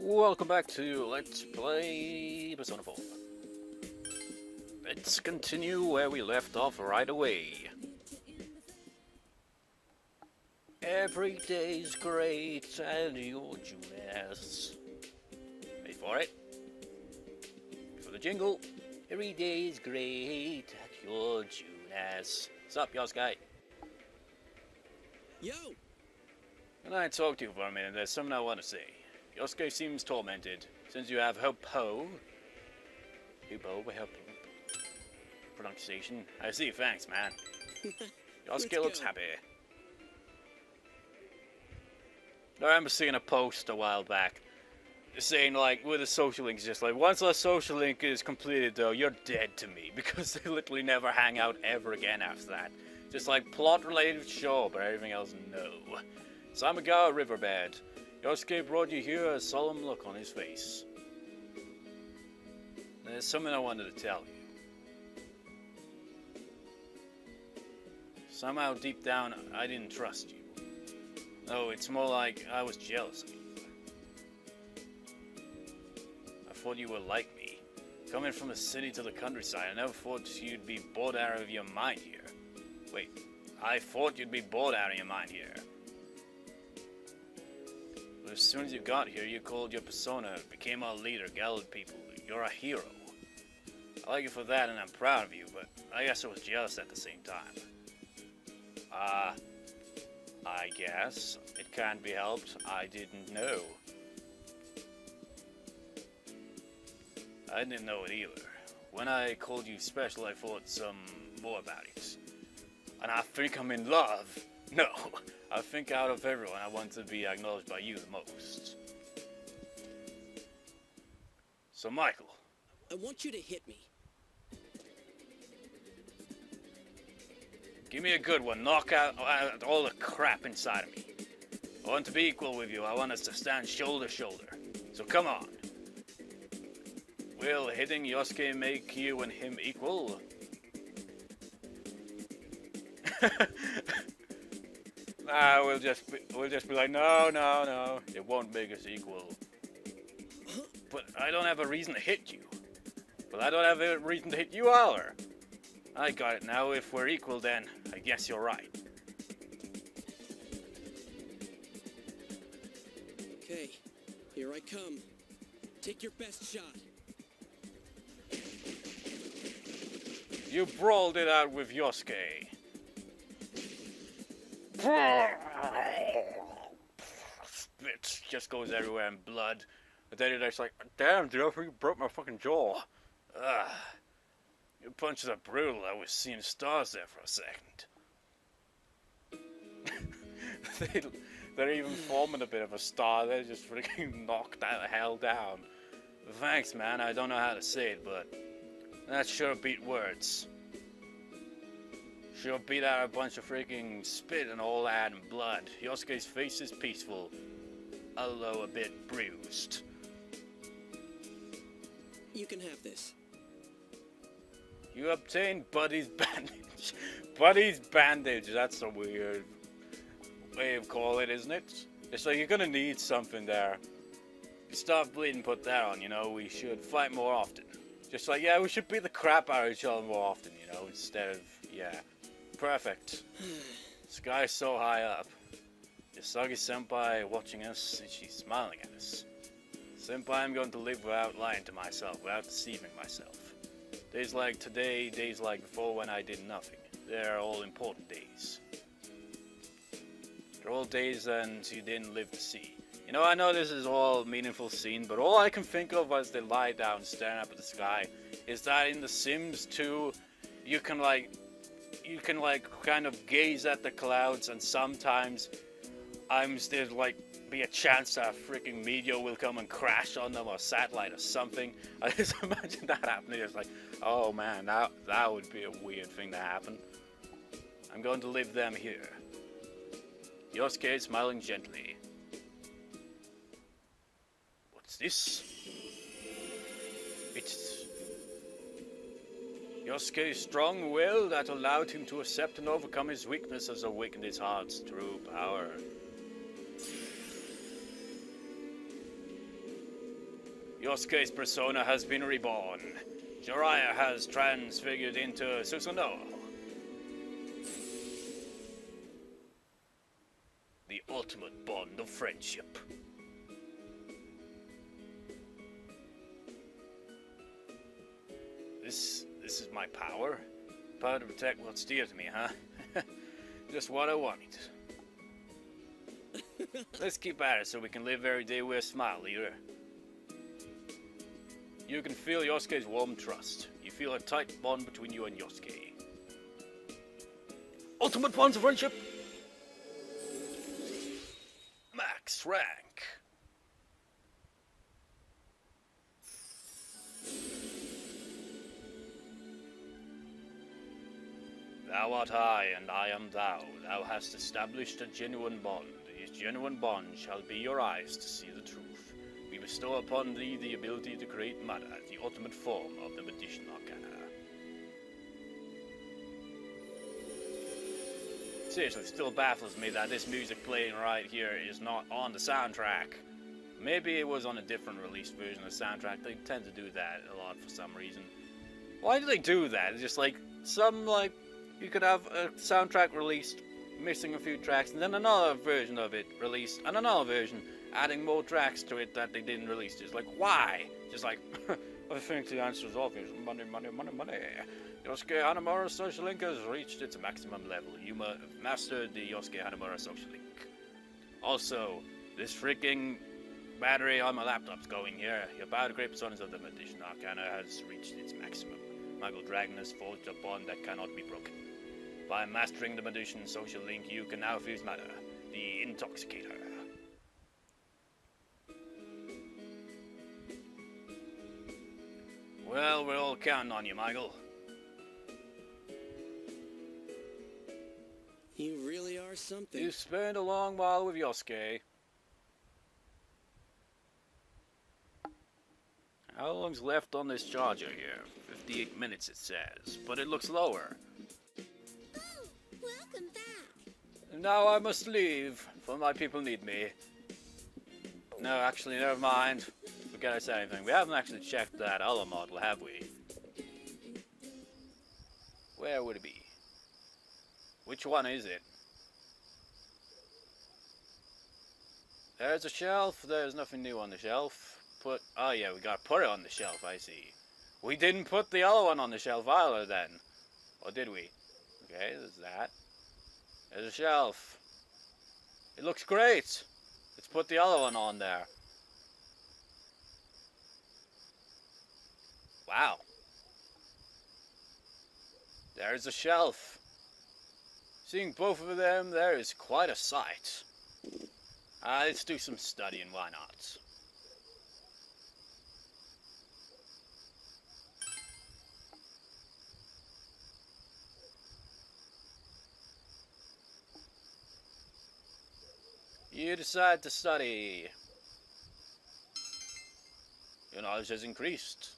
Welcome back to Let's Play Persona 4. Let's continue where we left off right away. Every day's great and you're Judas. Wait for it. For the jingle. Every day's great and you're Judas. What's up, Yosuke? Yo! Can I talk to you for a minute? There's something I want to say. Yosuke seems tormented, since you have Hoppo. Pronunciation. I see, thanks, man. Yosuke looks happy. I remember seeing a post a while back, saying, like, with a social link, just like, once a social link is completed, though, you're dead to me, because they literally never hang out ever again after that. Just like, plot-related, sure, but everything else, no. Samigawa Riverbed. Yosuke brought you here, a solemn look on his face. There's something I wanted to tell you. Somehow deep down, I didn't trust you. No, it's more like I was jealous of you. I thought you were like me. Coming from the city to the countryside, I never thought you'd be bored out of your mind here. Wait, I thought you'd be bored out of your mind here. As soon as you got here, you called your persona, became our leader, gathered people. You're a hero. I like you for that, and I'm proud of you, but I guess I was jealous at the same time. I guess. It can't be helped. I didn't know. I didn't know it either. When I called you special, I thought some more about it. And I think I'm in love. No. I think out of everyone, I want to be acknowledged by you the most. So, Michael. I want you to hit me. Give me a good one. Knock out all the crap inside of me. I want to be equal with you. I want us to stand shoulder to shoulder. So come on. Will hitting Yosuke make you and him equal? We'll just be like, no, it won't make us equal. But I don't have a reason to hit you. But I don't have a reason to hit you either. I got it now. If we're equal, then I guess you're right. Okay, here I come. Take your best shot. You brawled it out with Yosuke. Spit just goes everywhere in blood. But then it's like, damn, dude, I think you broke my fucking jaw. Your punches are brutal. I was seeing stars there for a second. They're even forming a bit of a star. They're just freaking knocked the hell down. Thanks, man. I don't know how to say it, but that sure beat words. Sure beat out a bunch of freaking spit and all that and blood. Yosuke's face is peaceful, although a bit bruised. You can have this. You obtained Buddy's bandage. Buddy's bandage. That's a weird way of calling it, isn't it? It's like you're gonna need something there. If you start bleeding, put that on. You know, we should fight more often. Just like, yeah, we should beat the crap out of each other more often. You know, instead of, yeah. Perfect. Sky's so high up. Yasagi-senpai watching us, and she's smiling at us. Senpai, I'm going to live without lying to myself, without deceiving myself. Days like today, days like before when I did nothing. They're all important days. They're all days and you didn't live to see. You know, I know this is all a meaningful scene, but all I can think of as they lie down staring up at the sky is that in The Sims 2, you can kind of gaze at the clouds, and sometimes there's like be a chance that a freaking meteor will come and crash on them, or a satellite or something. I just imagine that happening. It's like, oh man, that would be a weird thing to happen. I'm going to leave them here. Yosuke smiling gently. What's this? It's Yosuke's strong will that allowed him to accept and overcome his weakness has awakened his heart's true power. Yosuke's persona has been reborn. Jiraiya has transfigured into Susanoo. The ultimate bond of friendship. This is my power? Power to protect what's dear to me, huh? Just what I wanted. Let's keep at it so we can live every day with a smile, leader. You can feel Yosuke's warm trust. You feel a tight bond between you and Yosuke. Ultimate bonds of friendship! Max rank. Thou art I, and I am thou. Thou hast established a genuine bond. These genuine bonds shall be your eyes to see the truth. We bestow upon thee the ability to create matter, the ultimate form of the magician arcana. Seriously, it still baffles me that this music playing right here is not on the soundtrack. Maybe it was on a different released version of the soundtrack. They tend to do that a lot for some reason. Why do they do that? It's just like, you could have a soundtrack released, missing a few tracks, and then another version of it released, and another version, adding more tracks to it that they didn't release. Just like, why? Just like, I think the answer is obvious. Money, money, money, money. Yosuke Hanamura's social link has reached its maximum level. You have mastered the Yosuke Hanamura social link. Also, this freaking battery on my laptop's going here. Your power to create personas of the magician arcana has reached its maximum. Michael Dragon has forged a bond that cannot be broken. By mastering the magician social link, you can now fuse matter, the intoxicator. Well, we're all counting on you, Michael. You really are something. You spent a long while with Yosuke. How long's left on this charger here? 58 minutes it says, but it looks lower. Oh, welcome back. Now I must leave, for my people need me. No, actually, never mind. Forget I said anything. We haven't actually checked that other model, have we? Where would it be? Which one is it? There's a shelf. There's nothing new on the shelf. Oh yeah, we gotta put it on the shelf, I see. We didn't put the other one on the shelf either then. Or did we? Okay, there's that. There's a shelf. It looks great. Let's put the other one on there. Wow. There's a shelf. Seeing both of them there is quite a sight. Let's do some studying, why not? You decide to study. Your knowledge has increased.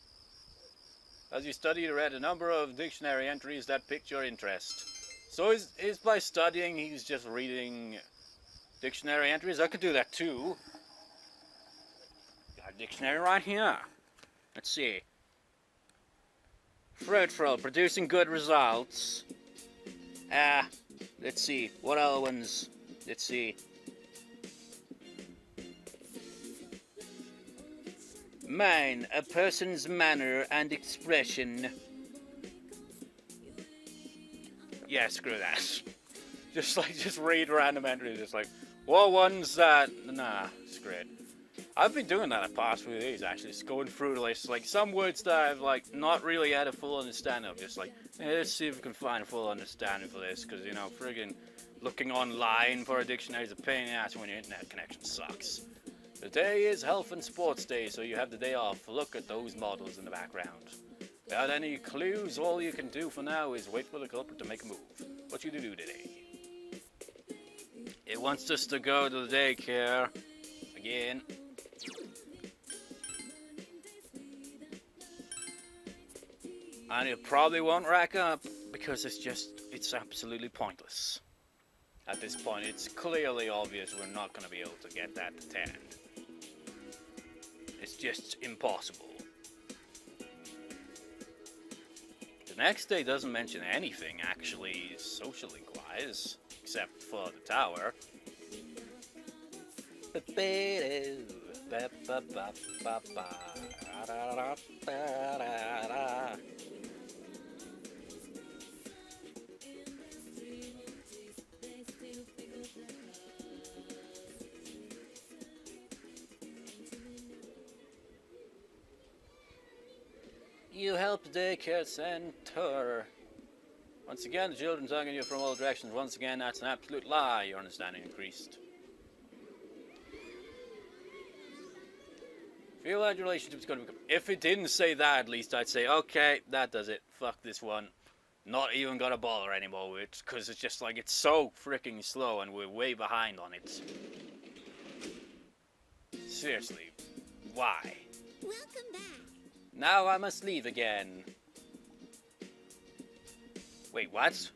As you study, you read a number of dictionary entries that piqued your interest. So is by studying, he's just reading dictionary entries? I could do that too. Got a dictionary right here. Let's see. Fruitful, producing good results. Let's see. What other ones? Let's see. Mine, a person's manner and expression. Yeah, screw that. Just read random entries. Just like, what ones that? Nah, screw it. I've been doing that the past few days, actually. Just going through the list. Like, some words that I've, like, not really had a full understanding of. Just like, let's see if we can find a full understanding for this. Because, you know, friggin' looking online for a dictionary is a pain in the ass when your internet connection sucks. Today is Health and Sports Day, so you have the day off. Look at those models in the background. Without any clues, all you can do for now is wait for the culprit to make a move. What should you do today? It wants us to go to the daycare. Again. And it probably won't rack up, because it's absolutely pointless. At this point, it's clearly obvious we're not going to be able to get that to 10. It's just impossible. The next day doesn't mention anything, actually, socially wise, except for the tower. You help the daycare center. Once again, the children targeting you from all directions. Once again, that's an absolute lie. Your understanding increased. Feel like your relationship's going to become... If it didn't say that, at least I'd say, okay, that does it. Fuck this one. Not even gonna bother anymore with it, because it's just like, it's so freaking slow and we're way behind on it. Seriously, why? Welcome back. Now I must leave again. Wait, what?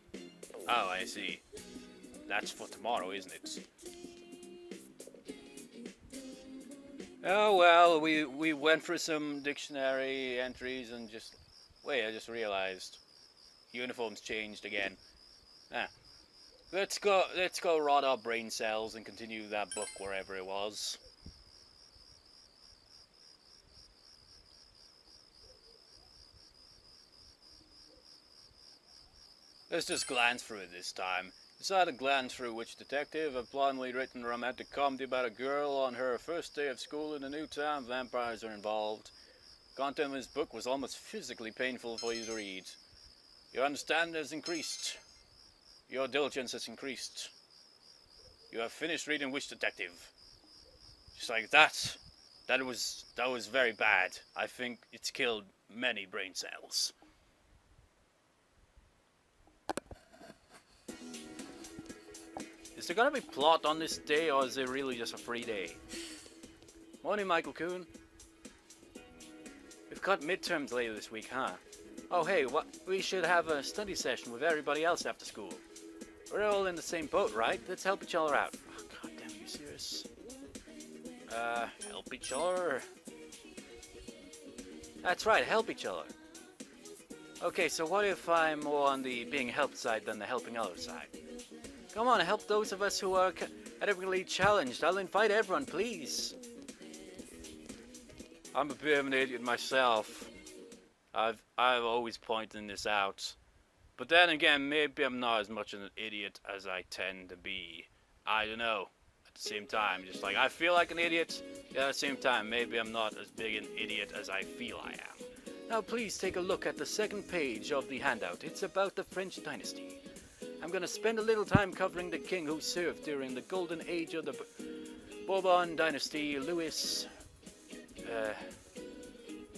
Oh, I see. That's for tomorrow, isn't it? Oh well, we went through some dictionary entries and just... Wait, I just realized. Uniforms changed again. Ah. Let's go rot our brain cells and continue that book wherever it was. Let's just glance through it this time. Decide to glance through which detective, a blindly written romantic comedy about a girl on her first day of school in a new town. Vampires are involved. Content of this book was almost physically painful for you to read. Your understanding has increased. Your diligence has increased. You have finished reading which detective. Just like that. That was very bad. I think it's killed many brain cells. Is there gonna be plot on this day, or is it really just a free day? Morning, Michael Kuhn. We've got midterms later this week, huh? Oh hey, we should have a study session with everybody else after school. We're all in the same boat, right? Let's help each other out. Oh, God damn, you serious? Help each other? That's right, help each other. Okay, so what if I'm more on the being helped side than the helping others side? Come on, help those of us who are adequately challenged. I'll invite everyone, please. I'm a bit of an idiot myself. I've always pointed this out. But then again, maybe I'm not as much an idiot as I tend to be. I don't know. At the same time, just like I feel like an idiot, yet at the same time, maybe I'm not as big an idiot as I feel I am. Now please take a look at the second page of the handout. It's about the French dynasty. I'm gonna spend a little time covering the king who served during the golden age of the Bourbon dynasty, Louis.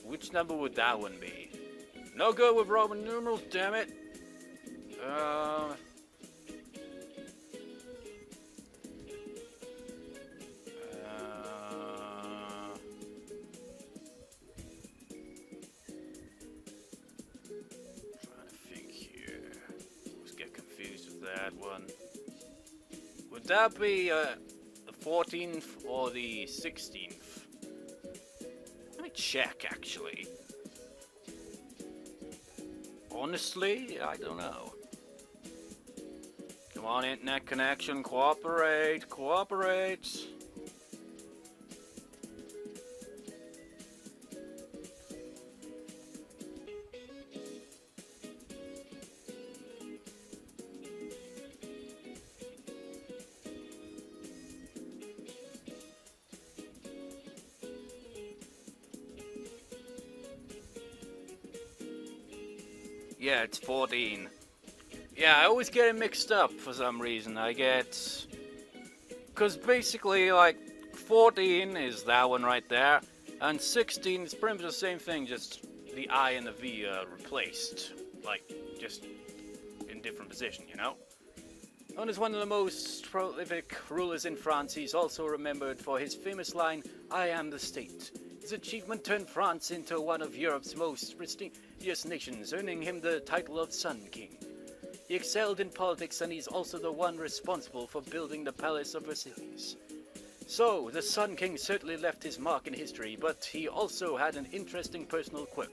Which number would that one be? No good with Roman numerals, damn it. That one. Would that be the 14th or the 16th? Let me check, actually. Honestly, I don't know. Come on, internet connection, cooperate, cooperate. Yeah, it's 14. Yeah, I always get it mixed up for some reason. I get... Because basically, like, 14 is that one right there, and 16 is pretty much the same thing, just the I and the V are replaced. Like, just in different position, you know? Known as one of the most prolific rulers in France, he's also remembered for his famous line, "I am the state." His achievement turned France into one of Europe's most prestigious nations, earning him the title of Sun King. He excelled in politics, and he's also the one responsible for building the Palace of Versailles. So, the Sun King certainly left his mark in history, but he also had an interesting personal quirk.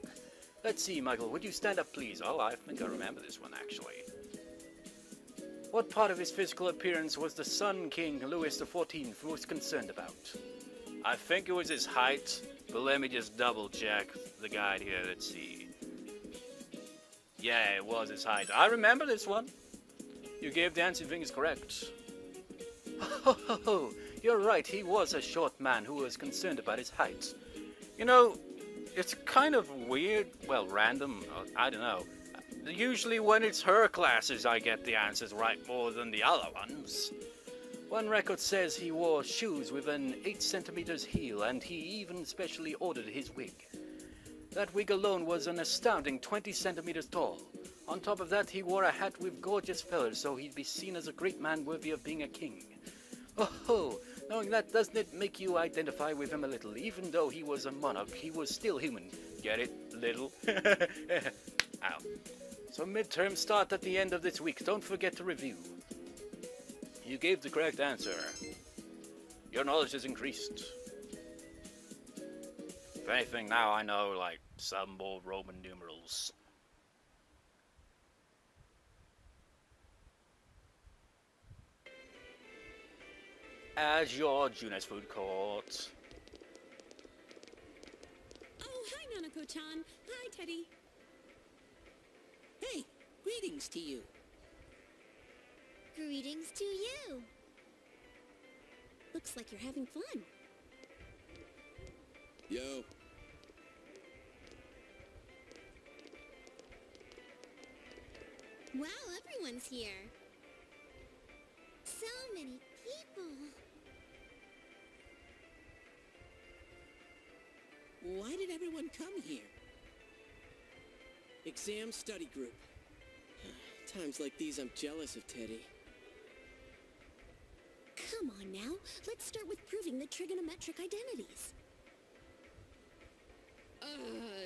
Let's see, Michael, would you stand up, please? Oh, I think I remember this one, actually. What part of his physical appearance was the Sun King Louis XIV most concerned about? I think it was his height, but let me just double check the guide here, let's see. Yeah, it was his height. I remember this one. You gave the answer you think is correct. Oh, you're right, he was a short man who was concerned about his height. You know, it's kind of weird, well, random, I don't know. Usually when it's her classes I get the answers right more than the other ones. One record says he wore shoes with an 8 centimeters heel, and he even specially ordered his wig. That wig alone was an astounding 20 centimeters tall. On top of that, he wore a hat with gorgeous feathers, so he'd be seen as a great man worthy of being a king. Oh, knowing that, doesn't it make you identify with him a little? Even though he was a monarch, he was still human. Get it? Little? Ow. So midterms start at the end of this week. Don't forget to review. You gave the correct answer. Your knowledge has increased. If anything, now I know, like, some more Roman numerals. As your Junes food court. Oh, hi, Nanako-chan. Hi, Teddy. Hey, greetings to you. Greetings to you. Looks like you're having fun. Yo. Wow, everyone's here. So many people. Why did everyone come here? Exam study group. Times like these, I'm jealous of Teddy. Come on now. Let's start with proving the trigonometric identities.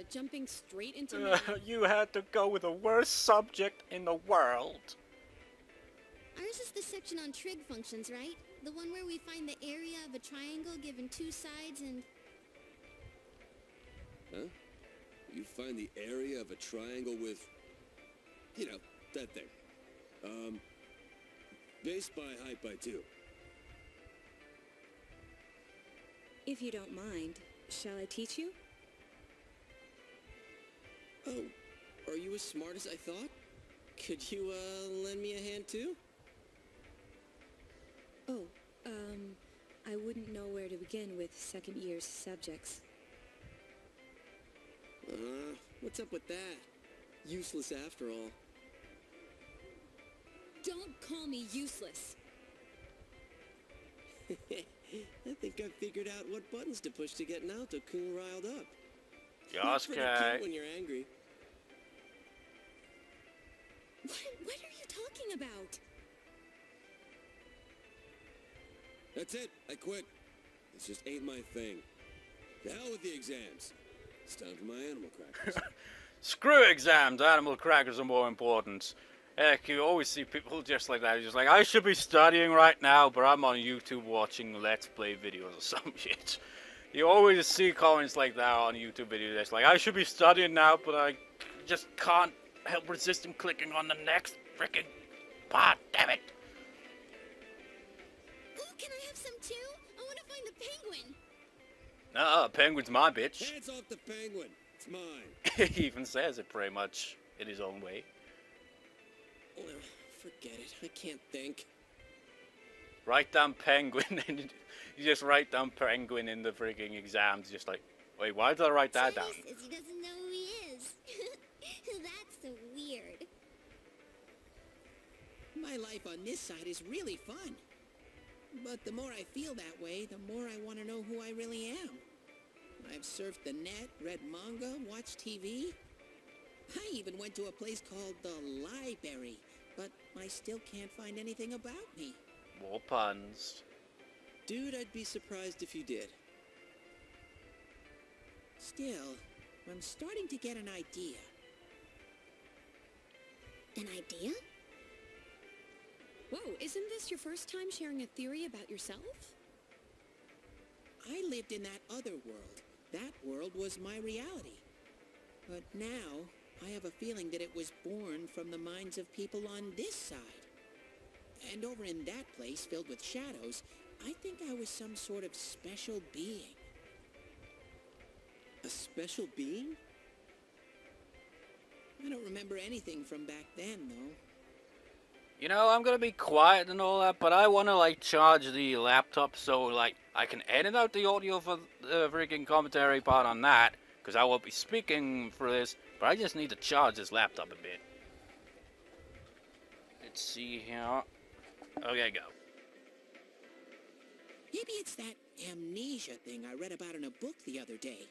Jumping straight into math. You had to go with the worst subject in the world. Ours is the section on trig functions, right? The one where we find the area of a triangle given two sides and... Huh? You find the area of a triangle with, you know, that thing. Base by height by 2. If you don't mind, shall I teach you? Oh, are you as smart as I thought? Could you, lend me a hand too? Oh, I wouldn't know where to begin with second year's subjects. What's up with that? Useless after all. Don't call me useless. I think I figured out what buttons to push to get Naoto-kun riled up. Pretty cute Yosuke. when you're angry. What are you talking about? That's it. I quit. This just ain't my thing. The hell with the exams. It's time for my animal crackers. Screw exams, animal crackers are more important. Heck, you always see people just like that, just like, I should be studying right now, but I'm on YouTube watching Let's Play videos or some shit. You always see comments like that on YouTube videos, that's like, I should be studying now, but I just can't help resisting clicking on the next freaking part, damn it. Ooh, can I have some too? I want to find the penguin. Penguin's my bitch. Hands off the penguin. It's mine. He even says it pretty much in his own way. Forget it. I can't think. Write down penguin, and you just write down penguin in the freaking exams, just like, wait, why did I write that down? Teddy says he doesn't know who he is. That's so weird. My life on this side is really fun. But the more I feel that way, the more I want to know who I really am. I've surfed the net, read manga, watched TV. I even went to a place called the Library, but I still can't find anything about me. More puns. Dude, I'd be surprised if you did. Still, I'm starting to get an idea. An idea? Whoa, isn't this your first time sharing a theory about yourself? I lived in that other world. That world was my reality. But now, I have a feeling that it was born from the minds of people on this side. And over in that place filled with shadows, I think I was some sort of special being. A special being? I don't remember anything from back then, though. You know, I'm gonna be quiet and all that, but I wanna, like, charge the laptop so, like, I can edit out the audio for the freaking commentary part on that, because I won't be speaking for this, but I just need to charge this laptop a bit. Let's see here. Okay, go. Maybe it's that amnesia thing I read about in a book the other day.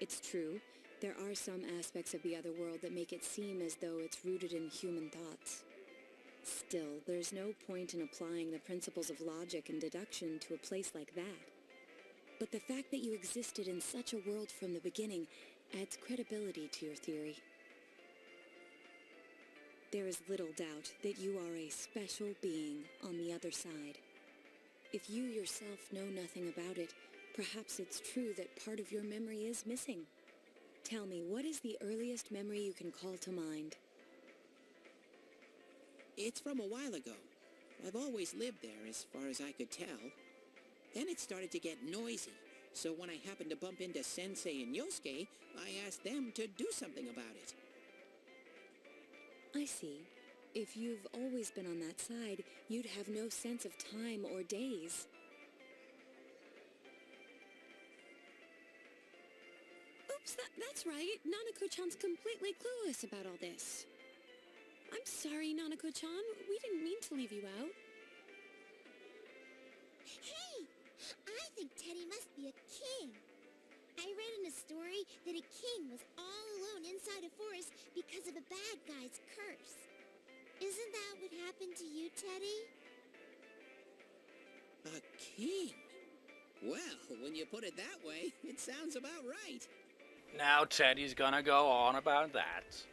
It's true. There are some aspects of the other world that make it seem as though it's rooted in human thoughts. Still, there's no point in applying the principles of logic and deduction to a place like that. But the fact that you existed in such a world from the beginning adds credibility to your theory. There is little doubt that you are a special being on the other side. If you yourself know nothing about it, perhaps it's true that part of your memory is missing. Tell me, what is the earliest memory you can call to mind? It's from a while ago. I've always lived there, as far as I could tell. Then it started to get noisy, so when I happened to bump into Sensei and Yosuke, I asked them to do something about it. I see. If you've always been on that side, you'd have no sense of time or days. Oops, that's right. Nanako-chan's completely clueless about all this. I'm sorry, Nanako-chan. We didn't mean to leave you out. Hey! I think Teddy must be a king. I read in a story that a king was all alone inside a forest because of a bad guy's curse. Isn't that what happened to you, Teddy? A king? Well, when you put it that way, it sounds about right. Now Teddy's gonna go on about that.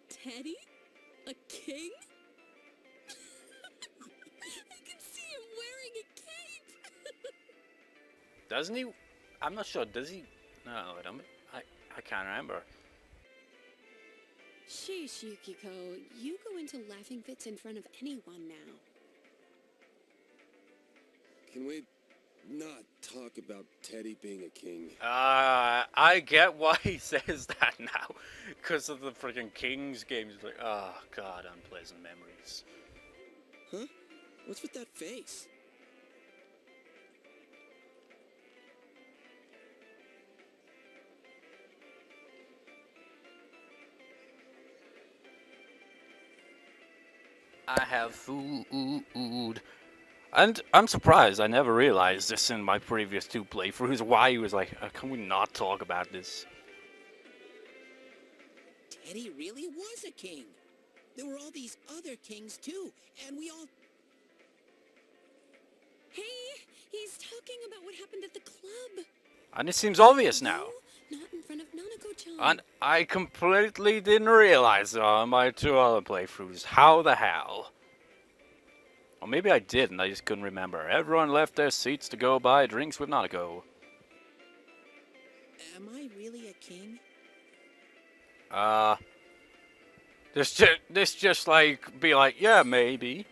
Teddy? A king? I can see him wearing a cape! Doesn't he? I'm not sure. Does he? No, I can't remember. Sheesh, Yukiko, you go into laughing fits in front of anyone now. Can we not talk about Teddy being a king? I get why he says that now. Because of the freaking Kings games. Like, oh, God, unpleasant memories. Huh? What's with that face? I have food. And I'm surprised. I never realized this in my previous two playthroughs. Why he was like, can we not talk about this? Teddy really was a king. There were all these other kings too, and we all... Hey, he's talking about what happened at the club. And it seems obvious now. No, not in front of Nanako-chan. And I completely didn't realize on my two other playthroughs. How the hell? Or maybe I did and I just couldn't remember. Everyone left their seats to go buy drinks with Nanako. Am I really a king? This just like, be like, yeah, maybe.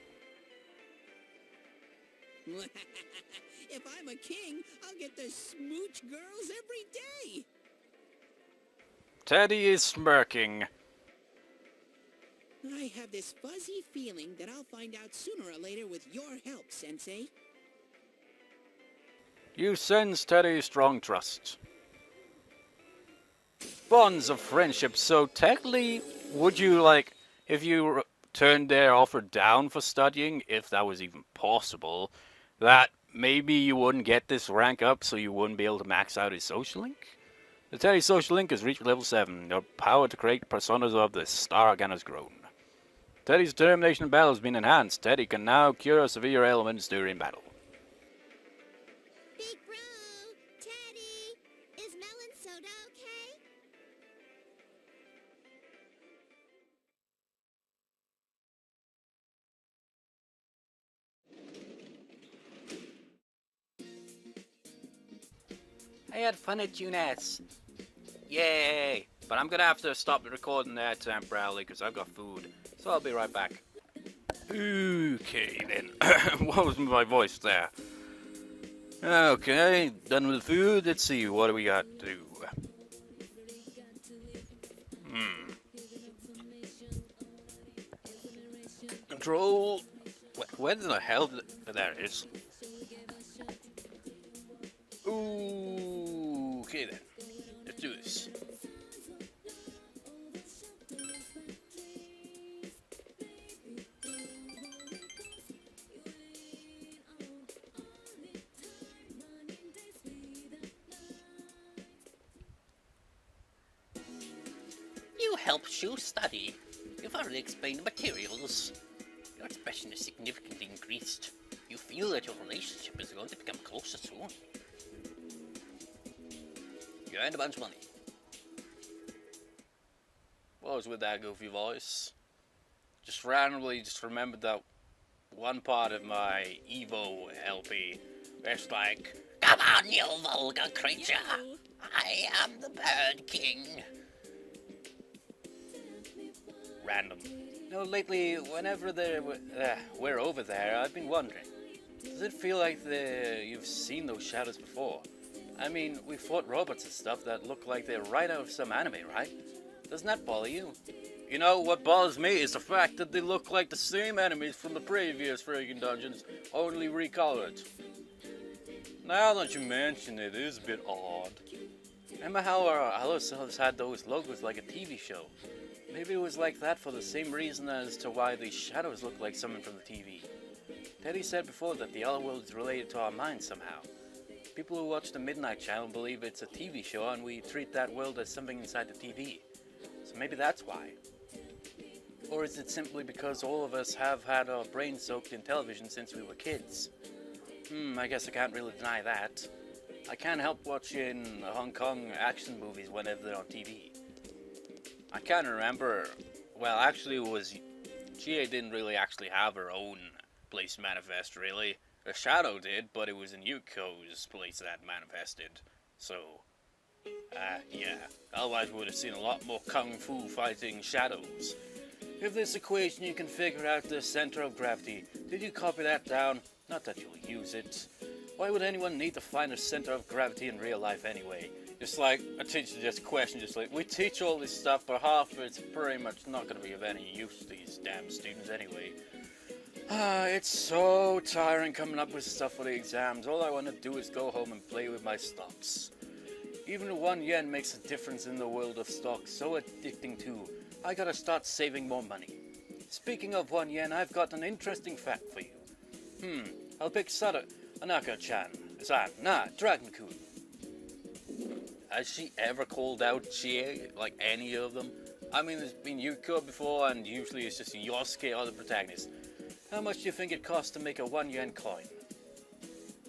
If I'm a king, I'll get to smooch girls every day. Teddy is smirking. I have this fuzzy feeling that I'll find out sooner or later with your help, Sensei. You sense Teddy's strong trust. Bonds of friendship, so technically, would you, like, if you turned their offer down for studying, if that was even possible, that maybe you wouldn't get this rank up, so you wouldn't be able to max out his social link? The Teddy social link has reached level 7. Your power to create personas of the star again has grown. Teddy's determination in battle has been enhanced. Teddy can now cure severe ailments during battle. Big bro, Teddy, is melon soda okay? I had fun at UNES. Yay! But I'm gonna have to stop the recording there temporarily because I've got food. So I'll be right back. Okay then. What was my voice there? Okay, done with food. Let's see, what do we got to do? Control. Where the hell did there it is? Ooh, okay then. Let's do this. You helped you study. You've already explained the materials. Your expression is significantly increased. You feel that your relationship is going to become closer soon. You earned a bunch of money. What was with that goofy voice? Just randomly remembered that one part of my Evo LP. It's like, Come on, you vulgar creature! I am the Bird King. random. Lately, whenever we're over there, I've been wondering, does it feel like you've seen those shadows before? I mean, we fought robots and stuff that look like they're right out of some anime, right? Doesn't that bother you? You know, what bothers me is the fact that they look like the same enemies from the previous friggin' dungeons, only recolored. Now that you mention it, it is a bit odd. Remember how our Allocells had those logos like a TV show? Maybe it was like that for the same reason as to why these shadows look like someone from the TV. Teddy said before that the other world is related to our minds somehow. People who watch the Midnight Channel believe it's a TV show and we treat that world as something inside the TV. So maybe that's why. Or is it simply because all of us have had our brains soaked in television since we were kids? I guess I can't really deny that. I can't help watching Hong Kong action movies whenever they're on TV. I can't remember, well actually it was, GA didn't really actually have her own place manifest really. The Shadow did, but it was in Yuko's place that manifested. So, yeah. Otherwise we would have seen a lot more kung fu fighting shadows. If this equation you can figure out the center of gravity, did you copy that down? Not that you'll use it. Why would anyone need to find the center of gravity in real life anyway? Just like a teacher just questioned, just like, we teach all this stuff, but half of it's pretty much not going to be of any use to these damn students anyway. It's so tiring coming up with stuff for the exams. All I want to do is go home and play with my stocks. Even 1 yen makes a difference in the world of stocks, so addicting too. I gotta start saving more money. Speaking of 1 yen, I've got an interesting fact for you. I'll pick Anaka-chan, Dragon-kun. Has she ever called out Chie, like any of them? I mean, there's been Yuko before, and usually it's just Yosuke or the protagonist. How much do you think it costs to make a 1 yen coin?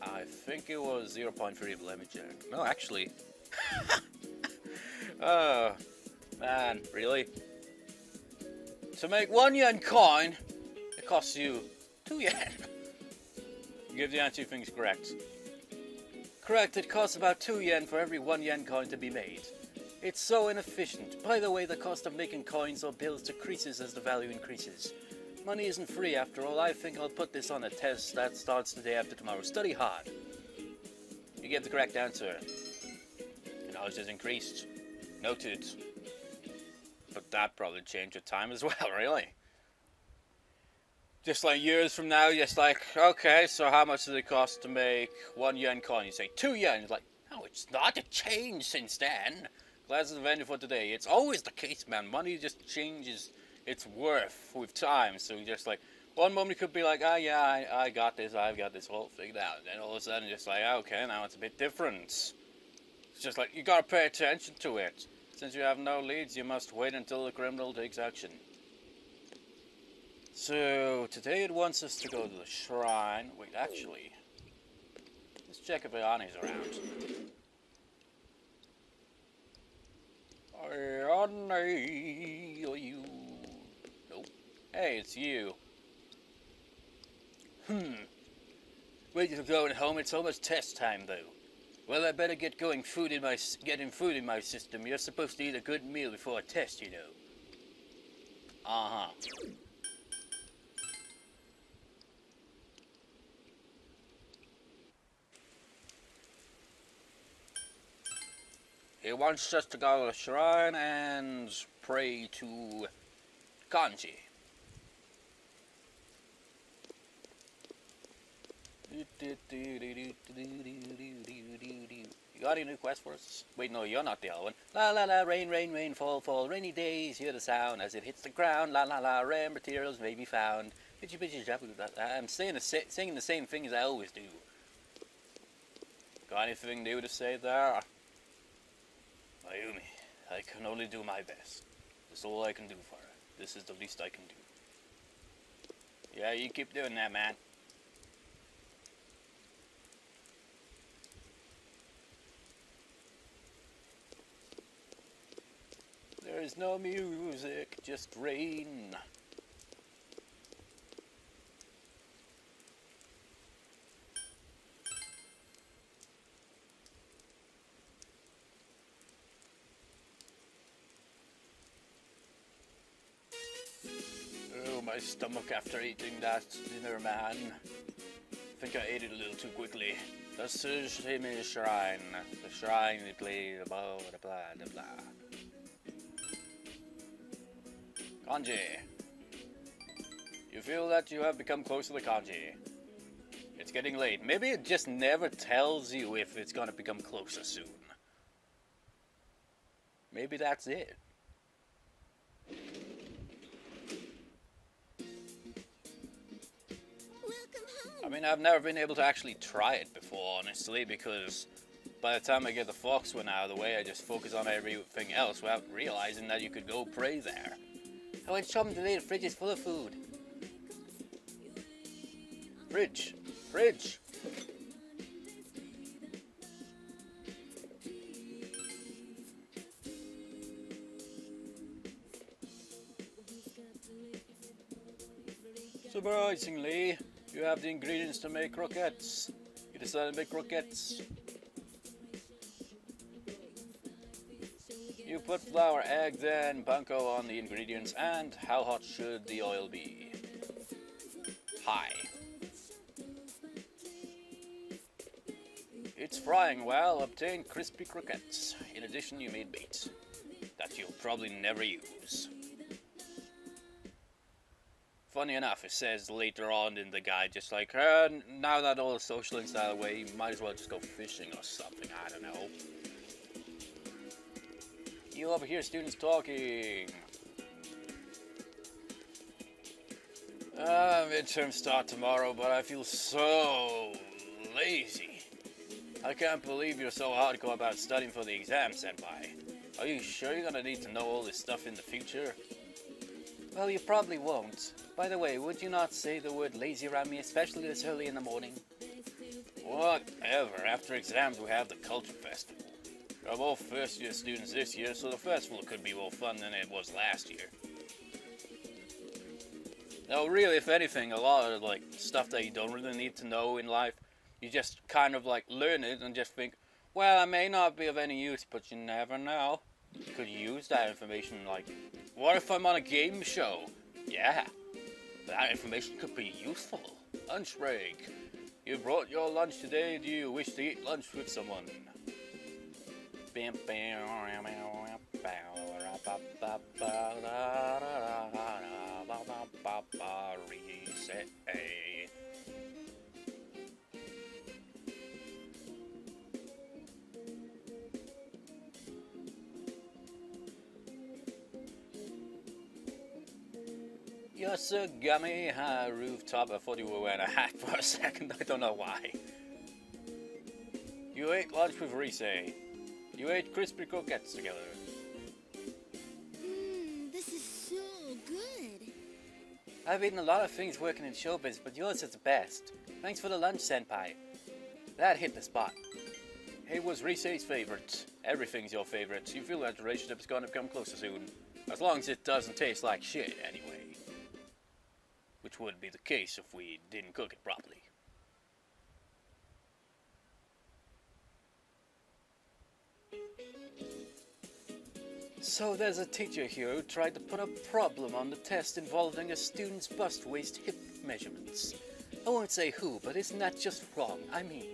I think it was 0.3, let me check. No, actually. Oh, man, really? To make 1 yen coin, it costs you 2 yen. Give the answer you think is correct. Correct, it costs about 2 yen for every 1 yen coin to be made. It's so inefficient. By the way, the cost of making coins or bills decreases as the value increases. Money isn't free after all. I think I'll put this on a test that starts the day after tomorrow. Study hard. You gave the correct answer. Your knowledge has increased. Noted. But that probably changed your time as well, really. Just like years from now, just like, okay, so how much does it cost to make 1 yen coin? You say 2 yen. It's like, no, it's not. It changed since then. Glad it's the venue for today. It's always the case, man. Money just changes its worth with time. So you just like, one moment you could be like, yeah, I got this. I've got this all figured out. And then all of a sudden, just like, okay, now it's a bit different. It's just like, you gotta pay attention to it. Since you have no leads, you must wait until the criminal takes action. So, today it wants us to go to the shrine. Wait, actually, let's check if Ayani's around. Ayani, are you? Nope. Hey, it's you. Wait till going home, it's almost test time though. Well, I better get getting food in my system. You're supposed to eat a good meal before a test, you know. Uh-huh. He wants us to go to the shrine and pray to Kanji. You got any new quests for us? Wait, no, you're not the other one. La la la, rain, rain, rain, fall, fall, rainy days, hear the sound as it hits the ground. La la la, rare materials may be found. I'm singing the same thing as I always do. Got anything new to say there? Mayumi, I can only do my best. That's all I can do for her. This is the least I can do. Yeah, you keep doing that, man. There is no music, just rain. Oh, my stomach after eating that dinner, man. I think I ate it a little too quickly. The Sushimi Shrine. The shrine they play blah blah blah blah. Kanji. You feel that you have become close to the kanji. It's getting late. Maybe it just never tells you if it's gonna become closer soon. Maybe that's it. I mean, I've never been able to actually try it before, honestly, because by the time I get the fox one out of the way, I just focus on everything else without realizing that you could go pray there. I went shopping today, the fridge is full of food. Fridge. Fridge. Surprisingly, you have the ingredients to make croquettes. You decided to make croquettes. You put flour, eggs, and panko on the ingredients, and how hot should the oil be? High. It's frying well. Obtain crispy croquettes. In addition, you made bait that you'll probably never use. Funny enough, it says later on in the guide, just like, now that all the social links out of the way, you might as well just go fishing or something, I don't know. You overhear students talking. Midterms start tomorrow, but I feel so lazy. I can't believe you're so hardcore about studying for the exam, senpai. Are you sure you're gonna need to know all this stuff in the future? Well, you probably won't. By the way, would you not say the word lazy around me, especially this early in the morning? Whatever. After exams, we have the Culture Festival. We're both first-year students this year, so the festival could be more fun than it was last year. No, really, if anything, a lot of, stuff that you don't really need to know in life, you just kind of, learn it and just think, well, it may not be of any use, but you never know. You could use that information, what if I'm on a game show? Yeah, that information could be useful. Lunch break. You brought your lunch today. Do you wish to eat lunch with someone? Yosuke rooftop. I thought you were wearing a hat for a second. I don't know why. You ate lunch with Rise. You ate crispy croquettes together. This is so good. I've eaten a lot of things working in showbiz, but yours is the best. Thanks for the lunch, senpai. That hit the spot. It was Rise's favorite. Everything's your favorite. You feel that the relationship is going to become closer soon. As long as it doesn't taste like shit, anyway. Which would be the case if we didn't cook it properly. So there's a teacher here who tried to put a problem on the test involving a student's bust waist hip measurements. I won't say who, but isn't that just wrong? I mean,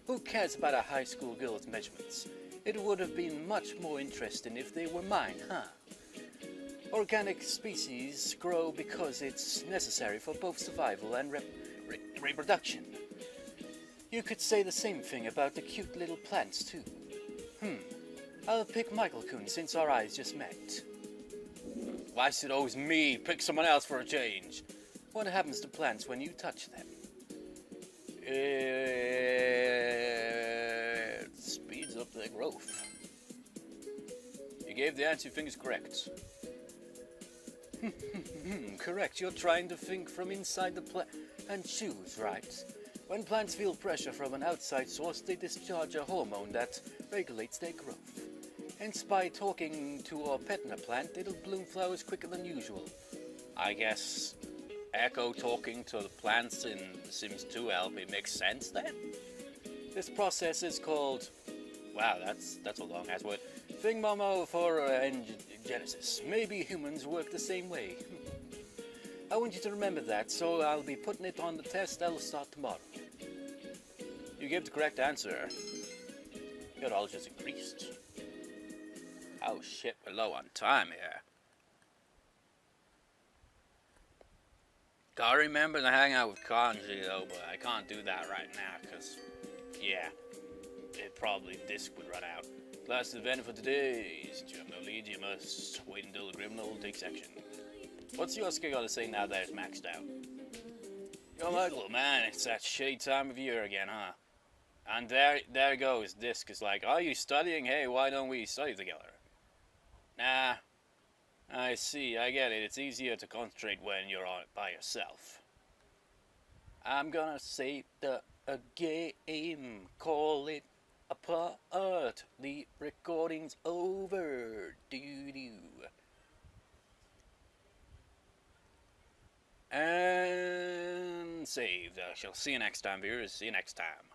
who cares about a high school girl's measurements? It would have been much more interesting if they were mine, huh? Organic species grow because it's necessary for both survival and reproduction. You could say the same thing about the cute little plants, too. I'll pick Michael Kuhn since our eyes just met. Why is it always me? Pick someone else for a change. What happens to plants when you touch them? It speeds up their growth. You gave the answer you think is correct. Correct, you're trying to think from inside the plant and choose, right? When plants feel pressure from an outside source, they discharge a hormone that regulates their growth. Hence, by talking to or petting a plant, it'll bloom flowers quicker than usual. I guess Echo talking to the plants in Sims 2 LP makes sense then? This process is called... Wow, that's a long-ass word. Thingmomophoregenesis. Maybe humans work the same way. I want you to remember that, so I'll be putting it on the test that'll start tomorrow. You gave the correct answer. Your knowledge has increased. Oh shit, we're low on time here. Gotta remember to hang out with Kanji though, but I can't do that right now, because, yeah, disk would run out. Last event for today is you have no lead, you must wait until the criminal takes action. What's Yosuke got to say now that it's maxed out? Yo, Michael, man, it's that shitty time of year again, huh? And there goes. Disc is like, are you studying? Hey, why don't we study together? Nah. I see, I get it. It's easier to concentrate when you're on it by yourself. I'm gonna save the game. Call it apart. The recording's over. Doo-doo. And saved. I shall see you next time, viewers. See you next time.